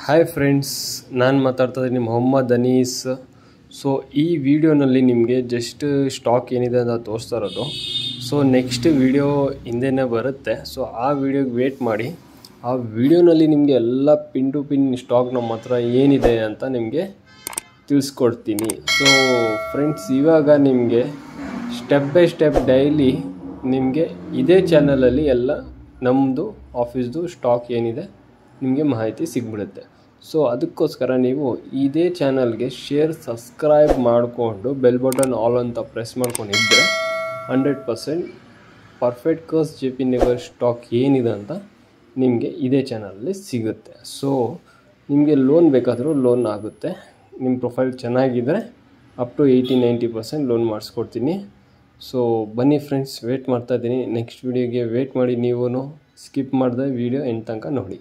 Hi friends, ನಾನು ಮಾತಾಡ್ತಾ ಇದ್ದೀನಿ ಮೊಹಮ್ಮದ್ ಅನೀಸ್. ಸೊ ಈ ವಿಡಿಯೋನಲ್ಲಿ ನಿಮಗೆ ಜಸ್ಟ್ ಸ್ಟಾಕ್ ಏನಿದೆ ಅಂತ ತೋರಿಸ್ತಾ ಇರೋದು. ಸೊ ನೆಕ್ಸ್ಟ್ ವಿಡಿಯೋ ಹಿಂದೆನೇ ಬರುತ್ತೆ. ಸೊ ಆ ವಿಡಿಯೋಗೆ ವೇಟ್ ಮಾಡಿ. ಆ ವಿಡಿಯೋನಲ್ಲಿ ನಿಮಗೆ ಎಲ್ಲ ಪಿನ್ ಟು ಪಿನ್ ಸ್ಟಾಕ್ ನಮ್ಮ ಹತ್ರ ಏನಿದೆ ಅಂತ ನಿಮಗೆ ತಿಳಿಸ್ಕೊಡ್ತೀನಿ. ಸೊ ಫ್ರೆಂಡ್ಸ್, ಇವಾಗ ನಿಮಗೆ ಸ್ಟೆಪ್ ಬೈ ಸ್ಟೆಪ್ ಡೈಲಿ ನಿಮಗೆ ಇದೇ ಚಾನಲಲ್ಲಿ ಎಲ್ಲ ನಮ್ಮದು ಆಫೀಸ್ದು ಸ್ಟಾಕ್ ಏನಿದೆ ನಿಮಗೆ ಮಾಹಿತಿ ಸಿಗ್ಬಿಡುತ್ತೆ. ಸೊ ಅದಕ್ಕೋಸ್ಕರ ನೀವು ಇದೇ ಚಾನಲ್ಗೆ ಸಬ್ಸ್ಕ್ರೈಬ್ ಮಾಡಿಕೊಂಡು ಬೆಲ್ ಬಟನ್ ಆಲ್ ಅಂತ ಪ್ರೆಸ್ ಮಾಡ್ಕೊಂಡಿದ್ದರೆ 100% ಪರ್ಫೆಕ್ಟ್ ಕರ್ಸ್ JP Nagar ಸ್ಟಾಕ್ ಏನಿದೆ ಅಂತ ನಿಮಗೆ ಇದೇ ಚಾನಲಲ್ಲಿ ಸಿಗುತ್ತೆ. ಸೊ ನಿಮಗೆ ಲೋನ್ ಬೇಕಾದರೂ ಲೋನ್ ಆಗುತ್ತೆ. ನಿಮ್ಮ ಪ್ರೊಫೈಲ್ ಚೆನ್ನಾಗಿದ್ದರೆ ಅಪ್ ಟು 80-90% ಲೋನ್ ಮಾಡಿಸ್ಕೊಡ್ತೀನಿ. ಸೊ ಬನ್ನಿ ಫ್ರೆಂಡ್ಸ್, ವೇಟ್ ಮಾಡ್ತಾಯಿದ್ದೀನಿ. ನೆಕ್ಸ್ಟ್ ವಿಡಿಯೋಗೆ ವೇಟ್ ಮಾಡಿ. ನೀವು ಸ್ಕಿಪ್ ಮಾಡಿದೆ ವಿಡಿಯೋ ಎಂಡ್ ತನಕ ನೋಡಿ.